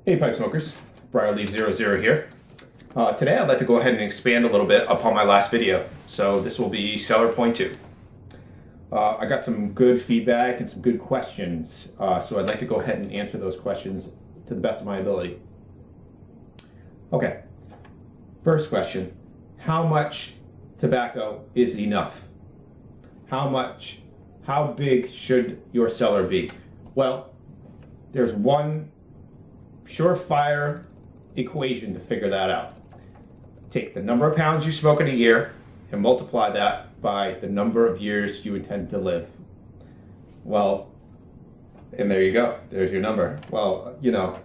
Hey pipe smokers, Briarleaf00 here. Today I'd like to go ahead and expand a little bit upon my last video. So this will be Cellaring Point 2. I got some good feedback and some good questions, so I'd like to go ahead and answer those questions to the best of my ability. Okay, first question, how much tobacco is enough? How big should your cellar be? Well, there's one surefire equation to figure that out. Take the number of pounds you smoke in a year and multiply that by the number of years you intend to live. Well, and there you go. There's your number. Well, you know,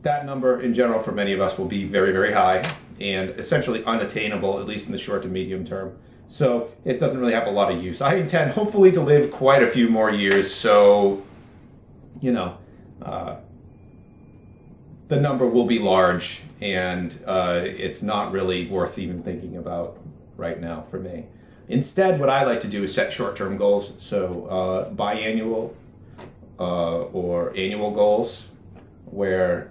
that number in general for many of us will be very, very high and essentially unattainable, at least in the short to medium term. So it doesn't really have a lot of use. I intend hopefully to live quite a few more years, so, you know, the number will be large, and it's not really worth even thinking about right now for me. Instead, what I like to do is set short-term goals, so biannual or annual goals, where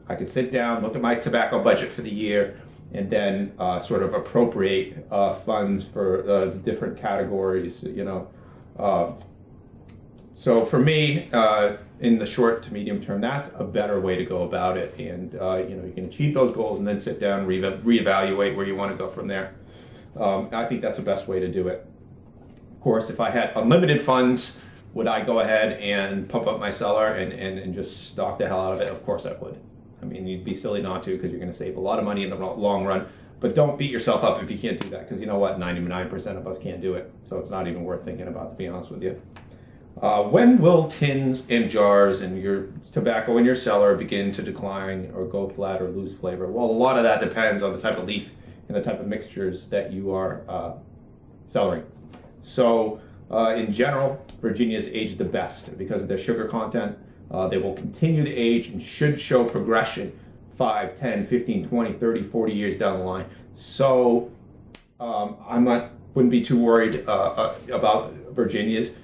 I can sit down, look at my tobacco budget for the year, and then sort of appropriate funds for different categories, you know. So for me, in the short to medium term, that's a better way to go about it. And you know, you can achieve those goals and then sit down, reevaluate where you want to go from there. I think that's the best way to do it. Of course, if I had unlimited funds, would I go ahead and pump up my cellar and just stock the hell out of it? Of course I would. I mean, you'd be silly not to, because you're going to save a lot of money in the long run. But don't beat yourself up if you can't do that, because you know what? 99% of us can't do it. So it's not even worth thinking about, to be honest with you. When will tins and jars and your tobacco in your cellar begin to decline or go flat or lose flavor? Well, a lot of that depends on the type of leaf and the type of mixtures that you are cellaring. So in general, Virginia's age the best because of their sugar content. They will continue to age and should show progression 5, 10, 15, 20, 30, 40 years down the line. So wouldn't be too worried about Virginia's.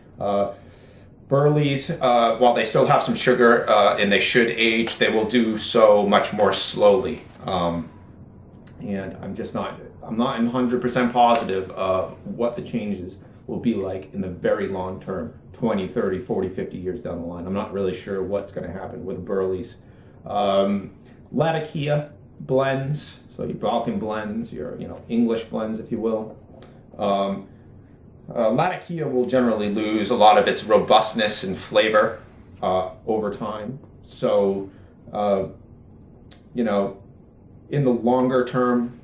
Burleys, while they still have some sugar and they should age, they will do so much more slowly. And I'm not 100% positive what the changes will be like in the very long term, 20, 30, 40, 50 years down the line. I'm not really sure what's going to happen with Burleys. Latakia blends, so your Balkan blends, your English blends, if you will. Latakia will generally lose a lot of its robustness and flavor over time. So, you know, in the longer term,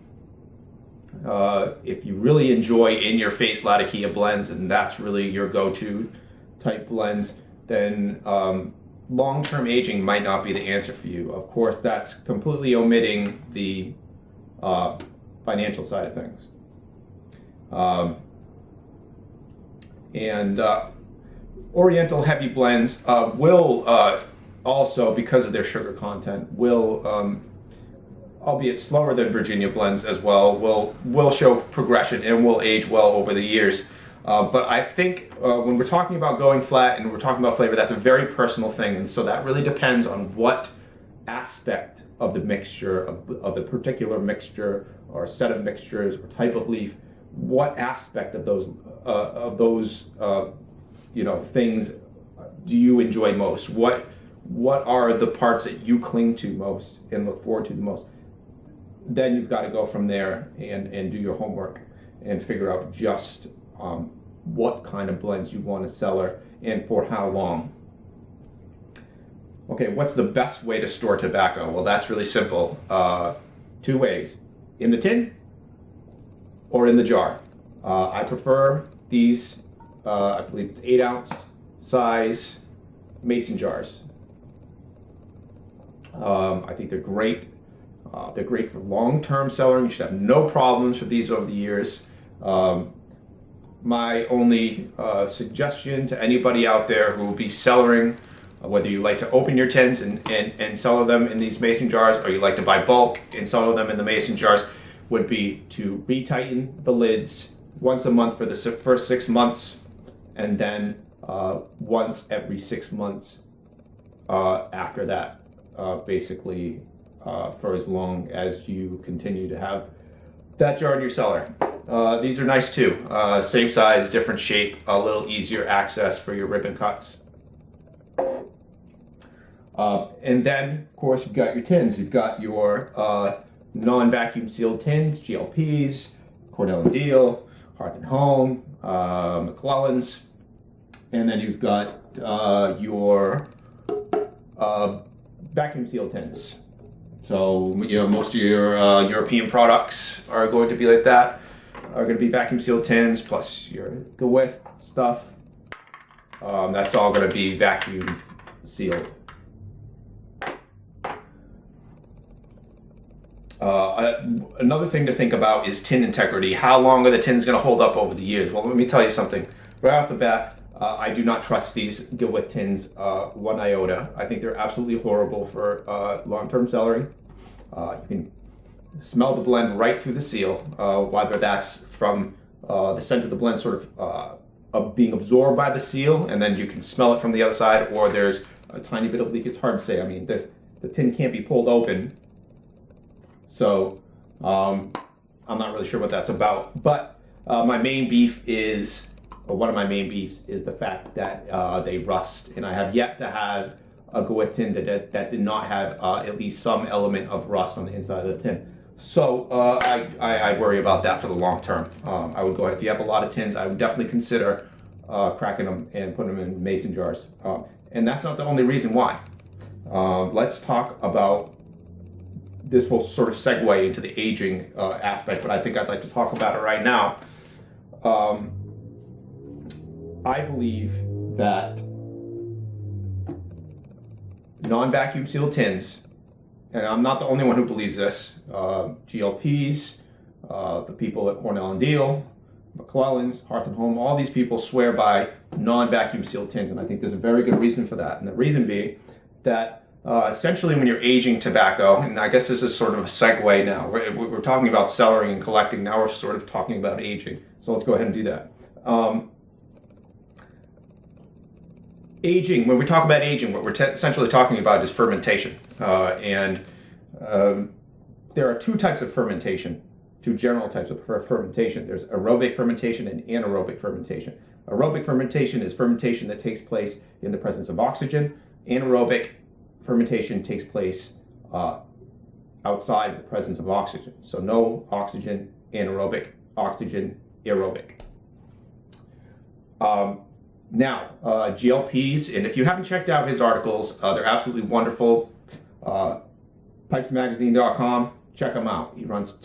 if you really enjoy in-your-face Latakia blends, and that's really your go-to type blends, then long-term aging might not be the answer for you. Of course, that's completely omitting the financial side of things. And Oriental heavy blends will also, because of their sugar content, will, albeit slower than Virginia blends as well, will show progression and will age well over the years. But I think when we're talking about going flat and we're talking about flavor, that's a very personal thing, and so that really depends on what aspect of the mixture, of the particular mixture or set of mixtures or type of leaf, what aspect of those things do you enjoy most? What are the parts that you cling to most and look forward to the most? Then you've got to go from there and do your homework and figure out just what kind of blends you want to cellar and for how long. Okay, what's the best way to store tobacco? Well, that's really simple. 2 ways: in the tin or in the jar. I prefer these, I believe it's 8-ounce size mason jars. I think they're great. They're great for long-term cellaring. You should have no problems with these over the years. My only suggestion to anybody out there who will be cellaring, whether you like to open your tins and cellar them in these mason jars, or you like to buy bulk and cellar them in the mason jars, would be to retighten the lids once a month for the first 6 months, and then once every 6 months after that. basically for as long as you continue to have that jar in your cellar. These are nice too. Same size, different shape, a little easier access for your ribbon cuts. And then, of course, you've got your tins. You've got your non-vacuum sealed tins, GLPs, Cornell & Diehl, Hearth & Home, McClellan's, and then you've got your vacuum sealed tins. So, you know, most of your European products are going to be like that, are going to be vacuum sealed tins, plus your go with stuff. That's all going to be vacuum sealed. Another thing to think about is tin integrity. How long are the tins going to hold up over the years? Well, let me tell you something. Right off the bat, I do not trust these Gilwith tins one iota. I think they're absolutely horrible for long-term cellaring. You can smell the blend right through the seal, whether that's from the scent of the blend sort of being absorbed by the seal, and then you can smell it from the other side, or there's a tiny bit of leak. It's hard to say. I mean, the tin can't be pulled open, so I'm not really sure what that's about. But my main beef is, or one of my main beefs is the fact that they rust, and I have yet to have a Gilwith tin that did not have at least some element of rust on the inside of the tin. So I worry about that for the long term. I would go ahead, if you have a lot of tins, I would definitely consider cracking them and putting them in mason jars. And that's not the only reason why. Let's talk about, this will sort of segue into the aging aspect, but I think I'd like to talk about it right now. I believe that non-vacuum sealed tins, and I'm not the only one who believes this, GLPs, the people at Cornell & Diehl, McClellan's, Hearth & Home, all these people swear by non-vacuum sealed tins, and I think there's a very good reason for that. And the reason being that essentially when you're aging tobacco, and I guess this is sort of a segue now, we're talking about cellaring and collecting, now we're sort of talking about aging. So let's go ahead and do that. Aging, when we talk about aging, what we're essentially talking about is fermentation. And there are two types of fermentation, two general types of fermentation. There's aerobic fermentation and anaerobic fermentation. Aerobic fermentation is fermentation that takes place in the presence of oxygen. Anaerobic fermentation takes place outside of the presence of oxygen. So no oxygen, anaerobic, oxygen, aerobic. Now, GLPs, and if you haven't checked out his articles, they're absolutely wonderful. Pipesmagazine.com, check him out. He runs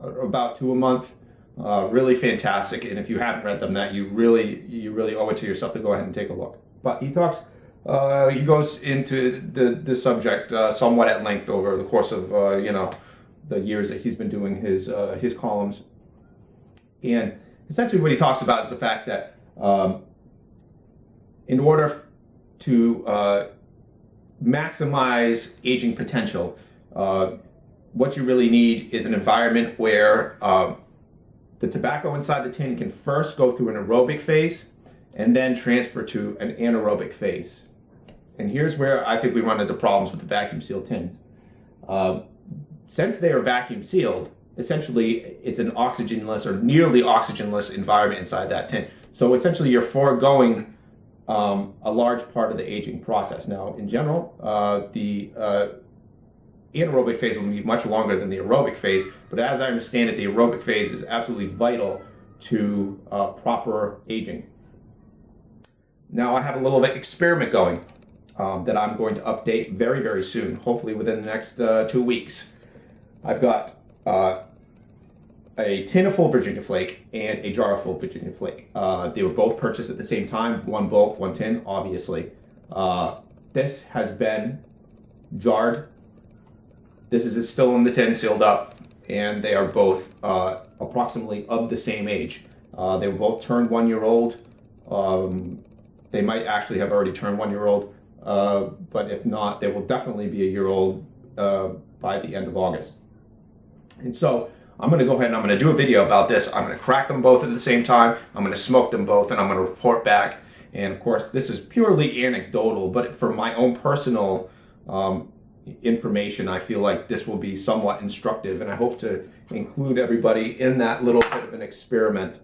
about two a month. Really fantastic, and if you haven't read them, that you really owe it to yourself to go ahead and take a look. But he talks, he goes into the subject somewhat at length over the course of the years that he's been doing his columns. And essentially what he talks about is the fact that in order to maximize aging potential, what you really need is an environment where the tobacco inside the tin can first go through an aerobic phase and then transfer to an anaerobic phase. And here's where I think we run into problems with the vacuum sealed tins. Since they are vacuum sealed, essentially it's an oxygenless or nearly oxygenless environment inside that tin. So essentially you're foregoing a large part of the aging process. Now, in general, the anaerobic phase will be much longer than the aerobic phase, but as I understand it, the aerobic phase is absolutely vital to proper aging. Now, I have a little experiment going that I'm going to update very, very soon, hopefully within the next 2 weeks. I've got a tin of full Virginia flake and a jar of full Virginia flake. They were both purchased at the same time, one bulk, one tin, obviously. This has been jarred. This is still in the tin, sealed up, and they are both approximately of the same age. They were both turned 1 year old. They might actually have already turned 1 year old, but if not, they will definitely be a year old by the end of August. And so I'm going to go ahead and I'm going to do a video about this. I'm going to crack them both at the same time. I'm going to smoke them both, and I'm going to report back. And of course, this is purely anecdotal, but for my own personal information, I feel like this will be somewhat instructive, and I hope to include everybody in that little bit of an experiment.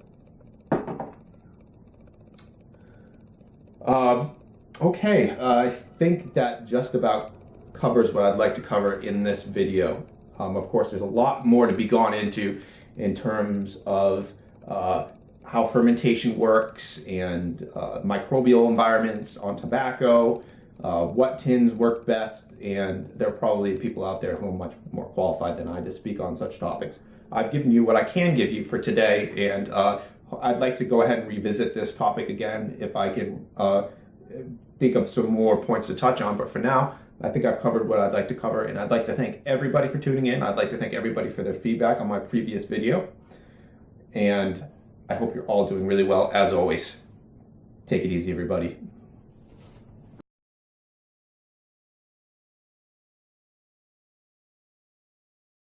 Okay, I think that just about covers what I'd like to cover in this video. Of course, there's a lot more to be gone into in terms of how fermentation works and microbial environments on tobacco, what tins work best, and there are probably people out there who are much more qualified than I to speak on such topics. I've given you what I can give you for today, and I'd like to go ahead and revisit this topic again if I can think of some more points to touch on, but for now, I think I've covered what I'd like to cover, and I'd like to thank everybody for tuning in. I'd like to thank everybody for their feedback on my previous video, and I hope you're all doing really well. As always, take it easy, everybody.